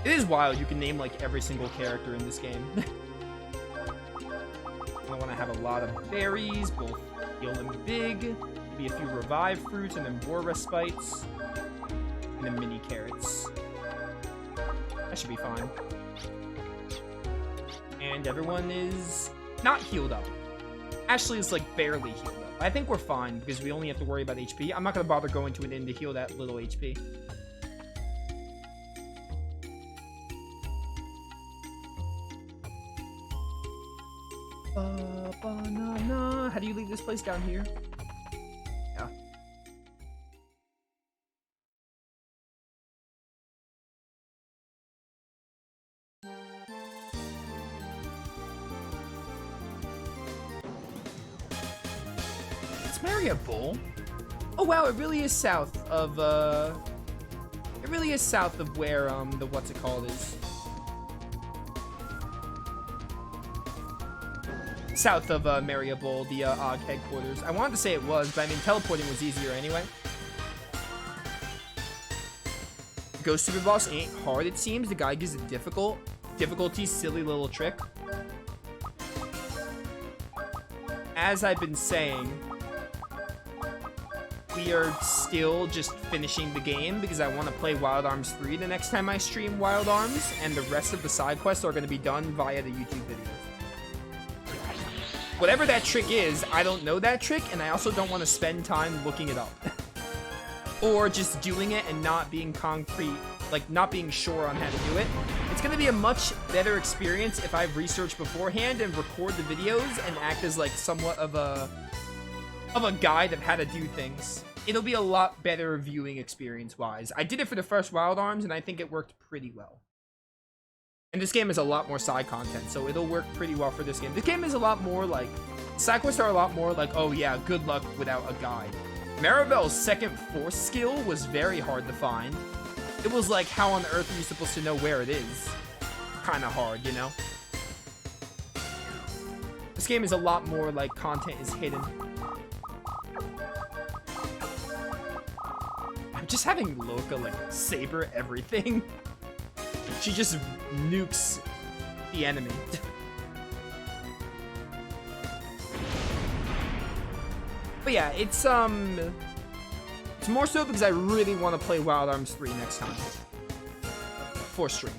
It is wild. You can name like every single character in this game. I want to have a lot of berries, both heal them big. Maybe a few revive fruits, and then war respites. And then mini carrots. That should be fine. And everyone is not healed up. Ashley is like barely healed up. I think we're fine because we only have to worry about HP. I'm not going to bother going to an inn to heal that little HP. Banana. How do you leave this place down here? Yeah. It's Mariable. Oh wow, it really is south of it really is south of where the what's it called is. South of Mariable, the OG headquarters. I wanted to say it was, but I mean, teleporting was easier anyway. Ghost Super Boss ain't hard, it seems. The guy gives it difficulty, silly little trick. As I've been saying, we are still just finishing the game because I want to play Wild Arms 3 the next time I stream Wild Arms, and the rest of the side quests are going to be done via the YouTube videos. Whatever that trick is, I don't know that trick, and I also don't want to spend time looking it up. Or just doing it and not being concrete, like not being sure on how to do it. It's going to be a much better experience if I've researched beforehand and record the videos and act as like somewhat of a guide of how to do things. It'll be a lot better viewing experience-wise. I did it for the first Wild Arms, and I think it worked pretty well. And this game is a lot more side content, so it'll work pretty well for this game. This game is a lot more like... Side quests are a lot more like, oh yeah, good luck without a guide. Maribel's second force skill was very hard to find. It was like, how on earth are you supposed to know where it is? Kinda hard, you know? This game is a lot more like content is hidden. I'm just having Loka, like, saber everything. She just nukes the enemy. But yeah, it's more so because I really want to play Wild Arms 3 next time. For stream.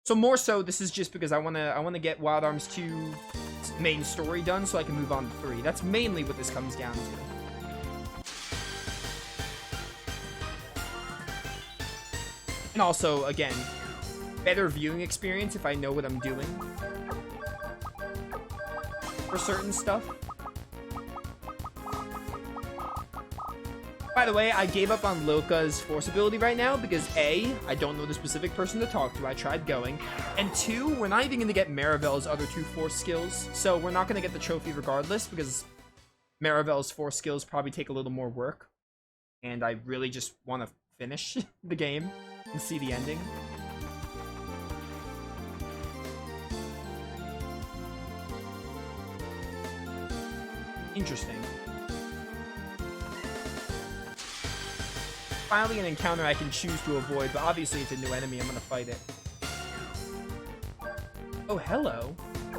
So more so, this is just because I wanna get Wild Arms 2 main story done so I can move on to 3. That's mainly what this comes down to. And also, again, better viewing experience if I know what I'm doing for certain stuff. By the way, I gave up on Loka's force ability right now because A, I don't know the specific person to talk to. I tried going. And 2, we're not even going to get Maribel's other 2 force skills. So we're not going to get the trophy regardless because Maribel's force skills probably take a little more work. And I really just want to finish the game and see the ending. Interesting. Finally an encounter I can choose to avoid, but obviously it's a new enemy. I'm gonna fight it. Oh, hello.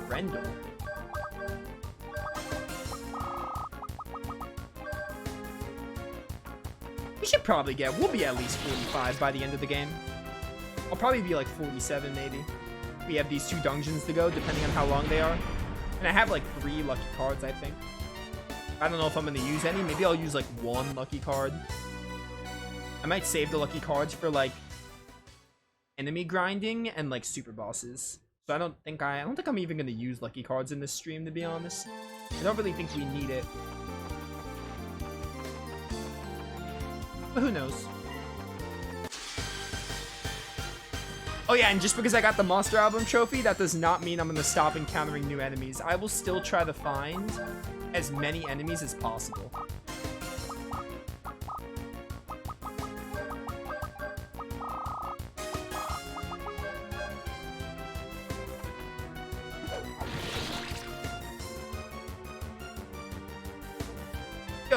Rendell. We should probably get... We'll be at least 45 by the end of the game. I'll probably be like 47, maybe. We have these 2 dungeons to go, depending on how long they are. And I have like 3 lucky cards, I think. I don't know if I'm gonna use any. Maybe I'll use like 1 lucky card. I might save the lucky cards for like enemy grinding and like super bosses. So I don't think I'm even gonna use lucky cards in this stream, to be honest. I don't really think we need it. But who knows? Oh yeah, and just because I got the Monster Album trophy, that does not mean I'm gonna stop encountering new enemies. I will still try to find as many enemies as possible.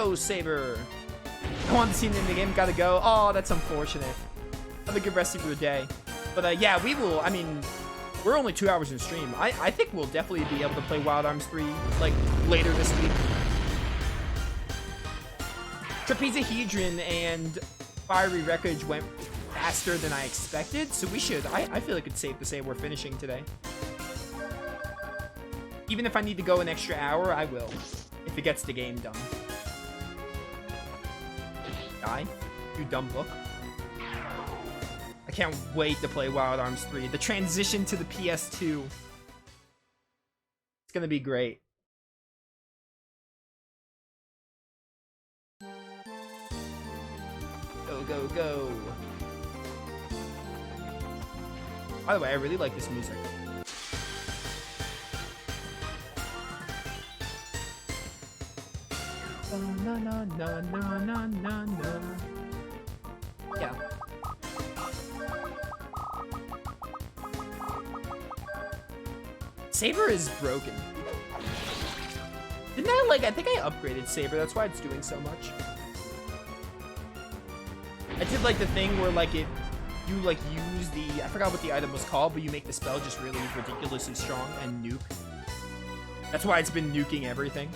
go, Saber. I want to see him in the game. Gotta go. Oh, that's unfortunate. Have a good rest of your day. But yeah, we will. I mean, we're only 2 hours in stream. I think we'll definitely be able to play Wild Arms 3 like later this week. Trapezahedron and Fiery Wreckage went faster than I expected, so we should. I feel like it's safe to say we're finishing today. Even if I need to go an extra hour, I will. If it gets the game done. Die. You dumb book. I can't wait to play Wild Arms 3. The transition to the PS2. It's gonna be great. Go, go, go. By the way, I really like this music. Na, na, na, na, na, na, na. Yeah. Saber is broken. Didn't I think I upgraded Saber, that's why it's doing so much. I did like the thing where you use the, I forgot what the item was called, but you make the spell just really ridiculously strong and nuke. That's why it's been nuking everything.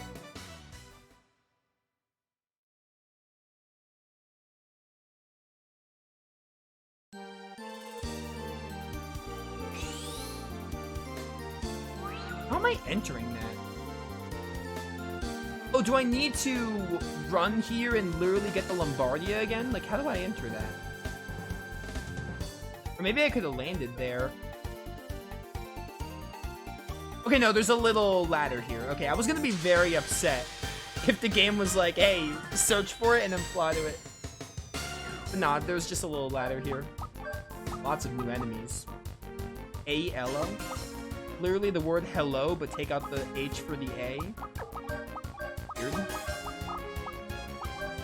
How am I entering that? Oh, do I need to run here and literally get the Lombardia again? Like, how do I enter that? Or maybe I could have landed there. Okay, no, there's a little ladder here. Okay, I was gonna be very upset if the game was like, hey, search for it and then fly to it. But nah, there's just a little ladder here. Lots of new enemies. A-Elo? Literally the word hello, but take out the H for the A. Weird.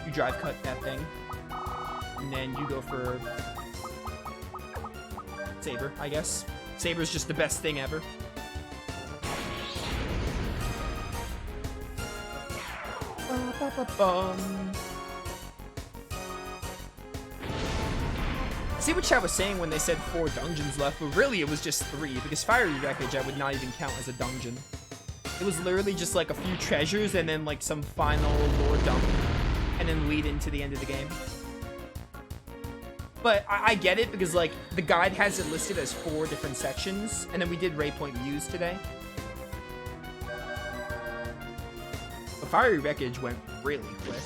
You drive cut that thing. And then you go for Saber, I guess. Saber's just the best thing ever. I see what chat was saying when they said 4 dungeons left, but really it was just 3, because Fiery Wreckage I would not even count as a dungeon. It was literally just like a few treasures and then like some final lore dump, and then lead into the end of the game. But I get it, because like the guide has it listed as 4 different sections, and then we did Waypoint Views today. But Fiery Wreckage went really quick.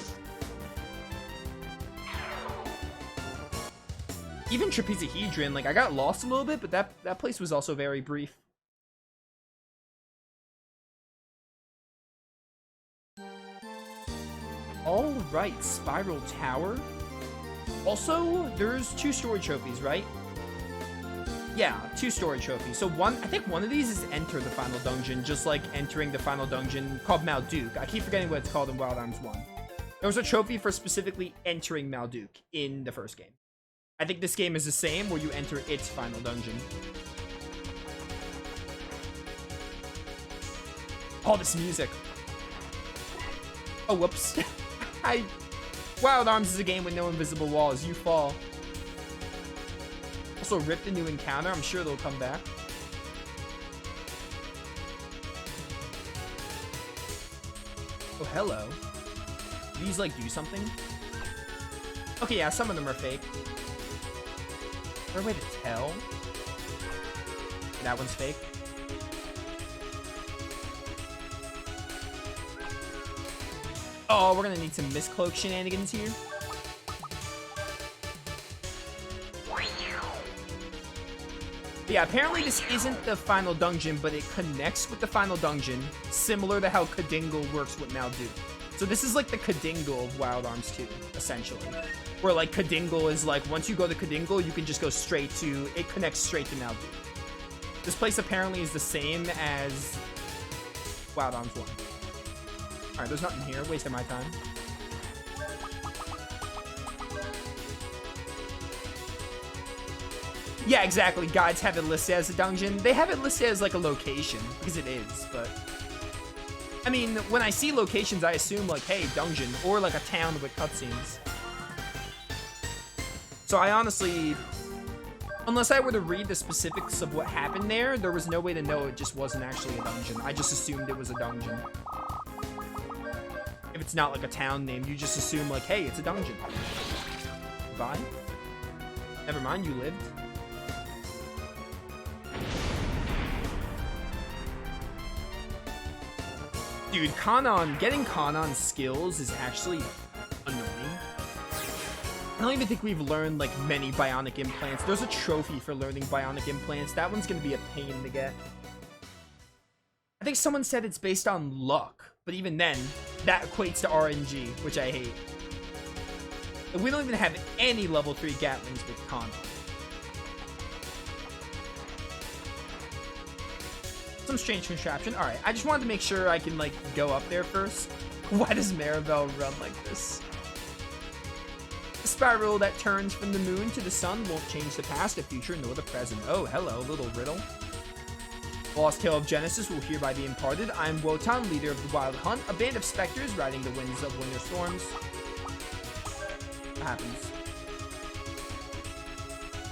Even Trapezahedron, like I got lost a little bit, but that place was also very brief. All right, Spiral Tower. Also, there's 2 story trophies, right? Yeah, 2 story trophies. So I think one of these is enter the final dungeon, just like entering the final dungeon called Malduke. I keep forgetting what it's called in Wild Arms 1. There was a trophy for specifically entering Malduke in the first game. I think this game is the same, where you enter its final dungeon. Oh, this music. Oh, whoops. Wild Arms is a game with no invisible walls. You fall. Also, rip the new encounter. I'm sure they'll come back. Oh, hello. Do these, like, do something? Okay, yeah, some of them are fake. Is there a way to tell? That one's fake. Oh, we're gonna need some miscloak shenanigans here. Yeah, apparently this isn't the final dungeon, but it connects with the final dungeon, similar to how Kadingle works with Malduke. So this is like the Kadingle of Wild Arms 2, essentially. Where like Kadingle is like, once you go to Kadingle, you can just go straight to, it connects straight to Malduke. This place apparently is the same as Wild Arms 1. Alright, there's nothing here, wasting my time. Yeah, exactly. Guides have it listed as a dungeon. They have it listed as like a location, because it is, but I mean, when I see locations, I assume like, hey, dungeon, or like a town with cutscenes. So I honestly, unless I were to read the specifics of what happened there, there was no way to know it just wasn't actually a dungeon. I just assumed it was a dungeon. If it's not like a town name, you just assume like, hey, it's a dungeon. Goodbye. Never mind, you lived. Dude, getting Kanon skills is actually annoying. I don't even think we've learned like many bionic implants. There's a trophy for learning bionic implants. That one's gonna be a pain to get. I think someone said it's based on luck, but even then, that equates to RNG, which I hate. And we don't even have any level 3 Gatlings with Kanon. Some strange contraption. Alright, I just wanted to make sure I can, like, go up there first. Why does Maribel run like this? The spiral that turns from the moon to the sun won't change the past, the future, nor the present. Oh, hello, little riddle. Lost Tale of Genesis will hereby be imparted. I am Wotan, leader of the Wild Hunt, a band of specters riding the winds of winter storms. What happens?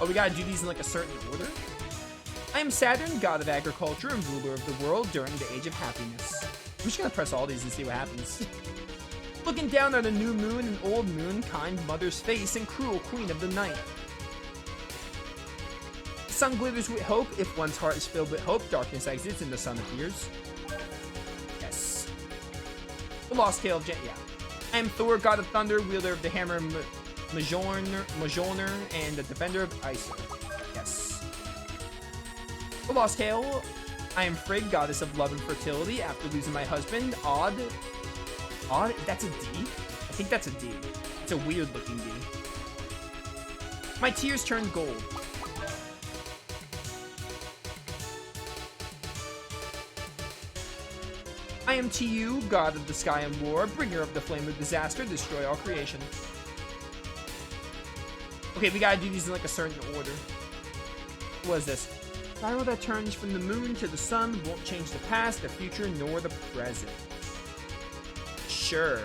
Oh, we gotta do these in, like, a certain order? I am Saturn, god of agriculture and ruler of the world during the age of happiness. I'm just gonna press all these and see what happens. Looking down at a new moon and old moon, kind mother's face and cruel queen of the night. The sun glitters with hope. If one's heart is filled with hope, darkness exits and the sun appears. Yes. The Lost Tale of yeah. I am Thor, god of thunder, wielder of the hammer Mjolnir, and the defender of Aesir. Yes. The Lost Tale. I am Frigg, goddess of love and fertility. After losing my husband, Odd? That's a D? I think that's a D. It's a weird looking D. My tears turned gold. I am Tu, god of the sky and war, bringer of the flame of disaster, destroy all creation. Okay, we gotta do these in like a certain order. What is this? Spiral that turns from the moon to the sun won't change the past, the future, nor the present. Sure.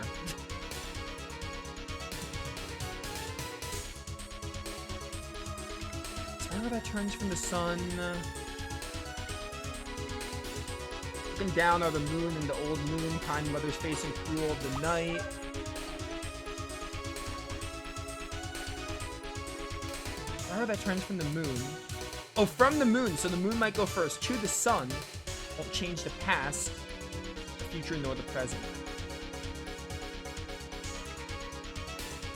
Spiral that turns from the sun. Looking down on the moon and the old moon, kind mother's face and cruel of the night. Spiral that turns from the moon. Oh, from the moon, so the moon might go first. To the sun won't change the past, the future, nor the present.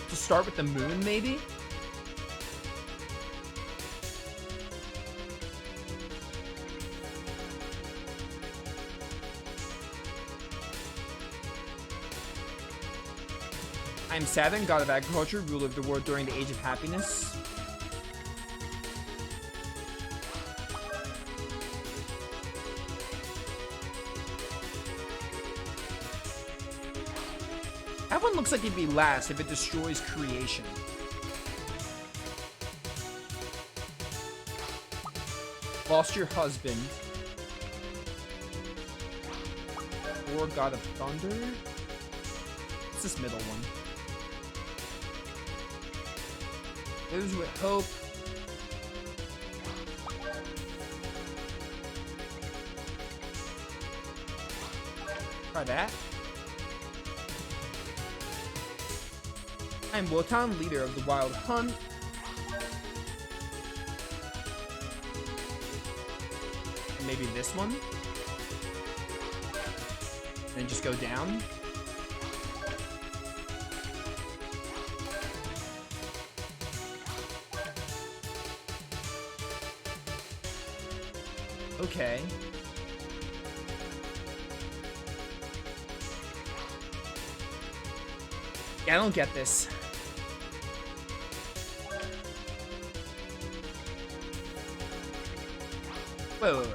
To start with the moon, maybe? I am Saturn, god of agriculture, ruler of the world during the age of happiness. That one looks like it'd be last if it destroys creation. Lost your husband. Or god of thunder? What's this middle one? Lives with hope. Try that. I'm Wotan, leader of the Wild Hunt. Maybe this one. And then just go down. Okay. Yeah, I don't get this. Wait.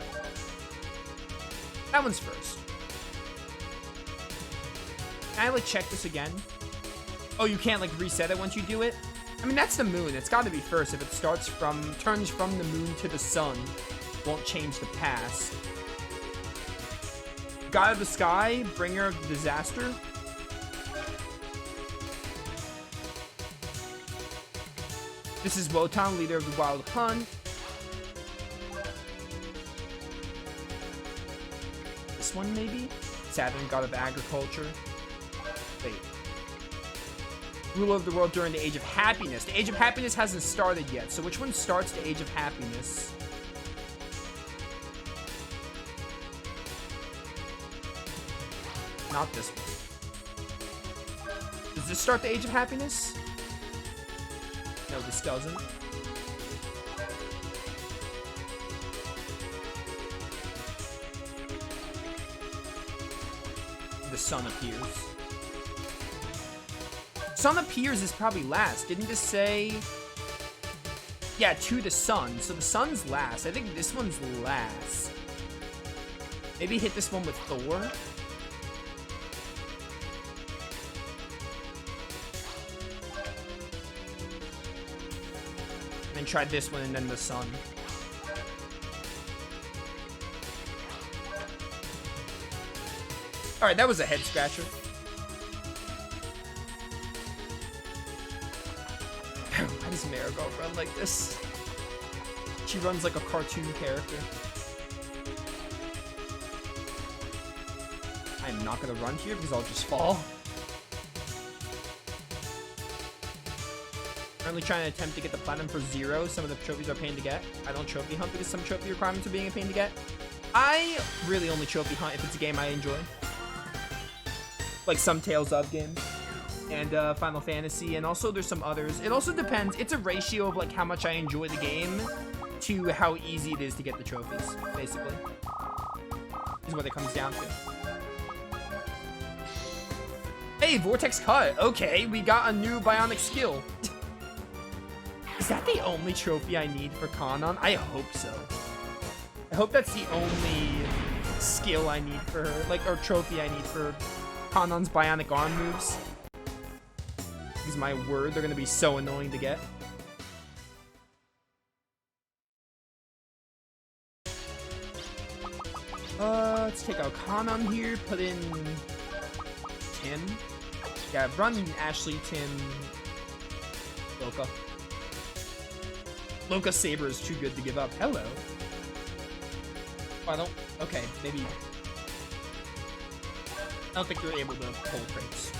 That one's first. Can I, like, check this again? Oh, you can't, like, reset it once you do it? I mean, that's the moon. It's got to be first if it turns from the moon to the sun. Won't change the past. God of the Sky, Bringer of Disaster. This is Wotan, leader of the Wild Hunt. This one, maybe? Saturn, God of Agriculture. Wait. Ruler of the world during the Age of Happiness. The Age of Happiness hasn't started yet, so which one starts the Age of Happiness? Not this one. Does this start the Age of Happiness? No, this doesn't. The sun appears. Sun appears is probably last. Didn't this say... Yeah, to the sun. So the sun's last. I think this one's last. Maybe hit this one with Thor. And try this one and then the sun. Alright, that was a head scratcher. Why does Marigold run like this? She runs like a cartoon character. I'm not gonna run here because I'll just fall. Currently trying to attempt to get the platinum for 0. Some of the trophies are a pain to get. I don't trophy hunt because some trophy requirements are being a pain to get. I really only trophy hunt if it's a game I enjoy. Like some Tales of games. And Final Fantasy, and also there's some others. It also depends. It's a ratio of like how much I enjoy the game to how easy it is to get the trophies, basically. Is what it comes down to. Hey, Vortex Cut. Okay, we got a new bionic skill. Is that the only trophy I need for Kanon? I hope so. I hope that's the only skill I need for her, like, or trophy I need for Kanon's bionic arm moves. Because my word, they're gonna be so annoying to get. Let's take out Kanon here, put in Tim. Yeah, run Ashley, Tim, Loka. Loka Saber is too good to give up. Hello. Oh, I don't... Okay, maybe... I don't think they're able to pull crates.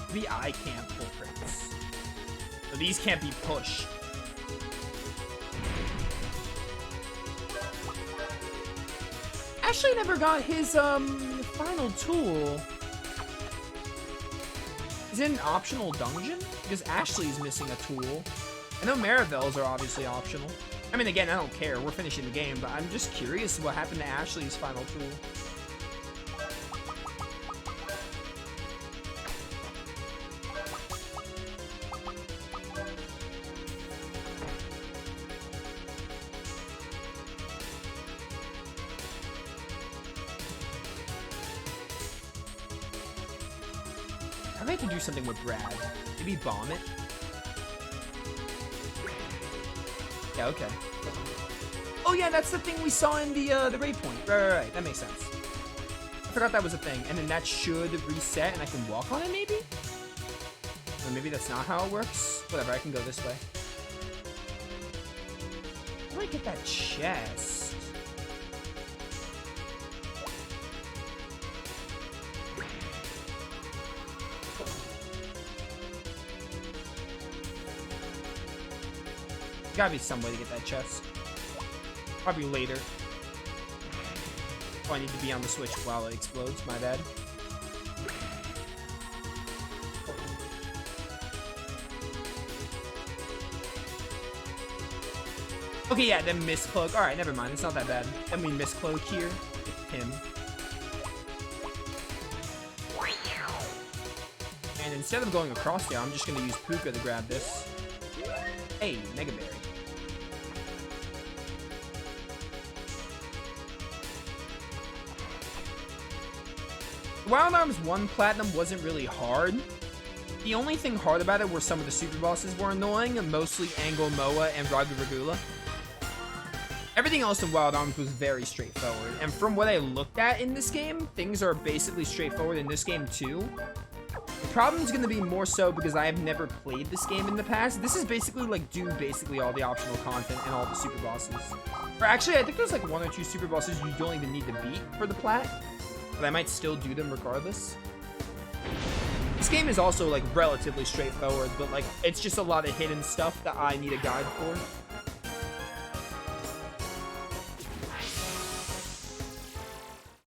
Maybe I can't pull crates. So these can't be pushed. Ashley never got his, final tool. Is it an optional dungeon? Because Ashley's missing a tool. I know Marivels are obviously optional. I mean, again, I don't care. We're finishing the game, but I'm just curious what happened to Ashley's final tool. I might have to do something with Brad. Maybe bomb it. Yeah, okay. Oh yeah, that's the thing we saw in the raid point. Right. That makes sense. I forgot that was a thing. And then that should reset and I can walk on it maybe? Or maybe that's not how it works. Whatever, I can go this way. How do I get that chest? Gotta be some way to get that chest. Probably later. Oh, I need to be on the switch while it explodes. My bad. Okay, yeah, then miscloak. Alright, never mind. It's not that bad. Then we miscloak here with him. And instead of going across there, I'm just gonna use Puka to grab this. Hey, Mega Berry. Wild Arms 1 Platinum wasn't really hard. The only thing hard about it were some of the super bosses were annoying, mostly Angel Moa and Ragu Regula. Everything else in Wild Arms was very straightforward, and from what I looked at in this game, things are basically straightforward in this game too. The problem is going to be more so because I have never played this game in the past. This is basically like do basically all the optional content and all the super bosses. Or actually, I think there's like 1 or 2 super bosses you don't even need to beat for the plat, but I might still do them regardless. This game is also like relatively straightforward, but like it's just a lot of hidden stuff that I need a guide for.